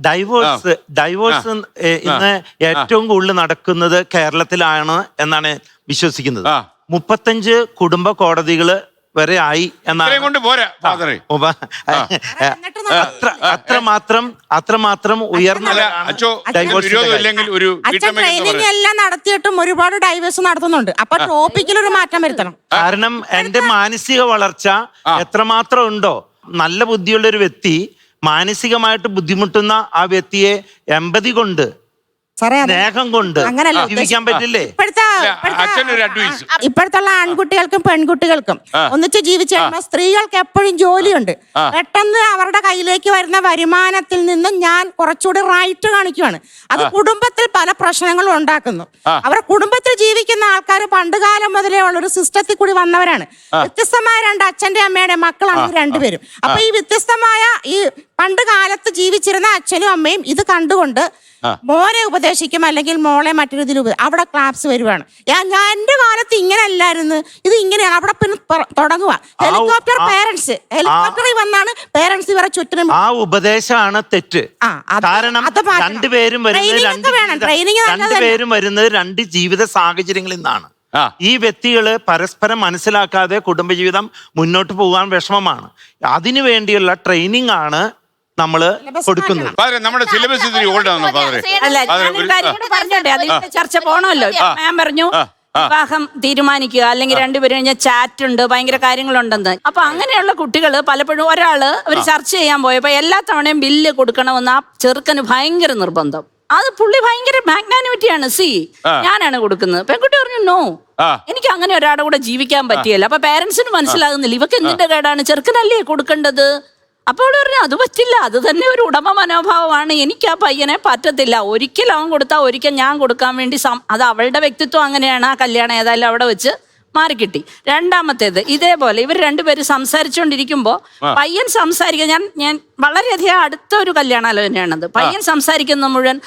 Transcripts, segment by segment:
Divorce ഇന്ന് ഏറ്റവും കൂടുതൽ നടക്കുന്നത് കേരളത്തിലാണ് എന്നാണ് വിശ്വസിക്കുന്നത്. 35 കുടുംബ കോടതികള് വരെ ആയി എന്നാണ്. അത്രമാത്രം ഉയർന്ന ട്രെയിനിങ് എല്ലാം നടത്തിയിട്ടും ഒരുപാട് ഡൈവേഴ്സ് നടത്തുന്നുണ്ട്. അപ്പൊ ടോപ്പിക്കിൽ ഒരു മാറ്റം വരുത്തണം. കാരണം എന്റെ മാനസിക വളർച്ച എത്രമാത്രം ഉണ്ടോ, നല്ല ബുദ്ധിയുള്ള ഒരു വ്യക്തി മാനസികമായിട്ട് ബുദ്ധിമുട്ടുന്ന ആ വ്യക്തിയെ എമ്പതി കൊണ്ട് സ്നേഹം കൊണ്ട് ജീവിക്കാൻ പറ്റില്ലേ? ഇപ്പോഴത്തെ ആൺകുട്ടികൾക്കും പെൺകുട്ടികൾക്കും ഒന്നിച്ച് ജീവിച്ചു കഴിയുമ്പോൾ സ്ത്രീകൾക്ക് എപ്പോഴും ജോലിയുണ്ട്. പെട്ടെന്ന് അവരുടെ കയ്യിലേക്ക് വരുന്ന വരുമാനത്തിൽ നിന്നും ഞാൻ കുറച്ചുകൂടി റൈറ്റ് കാണിക്കുകയാണ്. അത് കുടുംബത്തിൽ പല പ്രശ്നങ്ങളും ഉണ്ടാക്കുന്നു. അവരുടെ കുടുംബത്തിൽ ജീവിക്കുന്ന ആൾക്കാർ പണ്ടുകാലം മുതലേ ഉള്ള ഒരു സിസ്റ്റത്തിൽ കൂടി വന്നവരാണ്. വ്യത്യസ്തമായ 2 അച്ഛന്റെ അമ്മയുടെ മക്കളാണ് രണ്ടുപേരും. അപ്പൊ ഈ വ്യത്യസ്തമായ ഈ പണ്ട് കാലത്ത് ജീവിച്ചിരുന്ന അച്ഛനും അമ്മയും ഇത് കണ്ടുകൊണ്ട് മോനെ ഉപദേശിക്കും, അല്ലെങ്കിൽ മോളെ മറ്റൊരു ഇതിൽ അവിടെ ക്ലാപ്സ് വരുവാണ്. ഞാൻ എന്റെ കാലത്ത് ഇങ്ങനെ അല്ലായിരുന്നു, ഇത് ഇങ്ങനെയാണ്. അവിടെ പിന്നെ തുടങ്ങുക ഹെലികോപ്റ്റർ പേരൻസ്. ഹെലികോപ്റ്ററിൽ വന്നാണ് പേരൻസ് ഇവരെ ചുറ്റിനും. ആ ഉപദേശമാണ് തെറ്റ്. കാരണം രണ്ടുപേരും വരുന്നത് 2 ജീവിത സാഹചര്യങ്ങളിൽ നിന്നാണ്. ഈ വ്യക്തികള് പരസ്പരം മനസ്സിലാക്കാതെ കുടുംബജീവിതം മുന്നോട്ട് പോകാൻ വിഷമമാണ്. അതിനു വേണ്ടിയുള്ള ട്രെയിനിങ് ആണ് നമ്മള് കൊടുക്കുന്നത്. നമ്മുടെ സിലബസ് ചർച്ച പോണല്ലോ. ഞാൻ പറഞ്ഞു വിവാഹം തീരുമാനിക്കുക, അല്ലെങ്കിൽ രണ്ടുപേരും കഴിഞ്ഞാൽ ചാറ്റ് ഉണ്ട്, ഭയങ്കര കാര്യങ്ങളുണ്ടെന്ന്. അപ്പൊ അങ്ങനെയുള്ള കുട്ടികൾ പലപ്പോഴും ഒരാള് അവർ ചർച്ച ചെയ്യാൻ പോയപ്പോ എല്ലാ തവണയും ബില്ല് കൊടുക്കണമെന്ന് ആ ചെറുക്കന് ഭയങ്കര നിർബന്ധം. അത് പുള്ളി ഭയങ്കര മാഗ്നാനിമിറ്റിയാണ്. ഞാനാണ് കൊടുക്കുന്നത്. പെൺകുട്ടി പറഞ്ഞു നോ, എനിക്ക് അങ്ങനെ ഒരാളുടെ കൂടെ ജീവിക്കാൻ പറ്റിയല്ല. അപ്പൊ പേരൻസിന് മനസ്സിലാകുന്നില്ല ഇവക്ക് എന്തിന്റെ കേടാണ്, ചെറുക്കനല്ലേ കൊടുക്കേണ്ടത്. അപ്പോൾ പറഞ്ഞു അത് പറ്റില്ല, അത് തന്നെ ഒരു ഉടമ മനോഭാവമാണ്, എനിക്ക് ആ പയ്യനെ പറ്റത്തില്ല. ഒരിക്കൽ അവൻ കൊടുത്താൽ ഒരിക്കൽ ഞാൻ കൊടുക്കാൻ വേണ്ടി അത് അവളുടെ വ്യക്തിത്വം അങ്ങനെയാണ്. ആ കല്യാണം ഏതായാലും അവിടെ വെച്ച് മാറിക്കിട്ടി. രണ്ടാമത്തേത് ഇതേപോലെ ഇവർ രണ്ടുപേരും സംസാരിച്ചുകൊണ്ടിരിക്കുമ്പോൾ പയ്യൻ സംസാരിക്കുക, ഞാൻ വളരെയധികം അടുത്ത ഒരു കല്യാണാലോചനയാണത്. പയ്യൻ സംസാരിക്കുന്ന മുഴുവൻ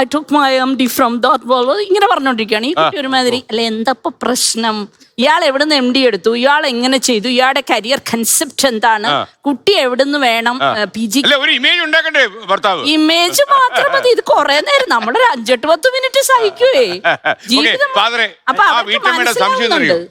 I took my MD from that world ഇങ്ങനെ പറഞ്ഞുകൊണ്ടിരിക്കുകയാണ്. ഈ കുട്ടി ഒരുമാതിരി അല്ലെ എന്തപ്പോ പ്രശ്നം, ഇയാൾ എവിടുന്ന് MD എടുത്തു, ഇയാൾ എങ്ങനെ ചെയ്തു, ഇയാളുടെ കരിയർ കൺസെപ്റ്റ് എന്താണ്, കുട്ടി എവിടുന്ന് വേണം PG. ഇമേജ് മാത്രം മതി. ഇത് കുറെ നേരം നമ്മളൊരു 5-8-10 മിനിറ്റ് സഹിക്കുവേ ജീവിതം. അപ്പൊ അവർക്ക് മനസ്സിലാവുന്നുണ്ട്.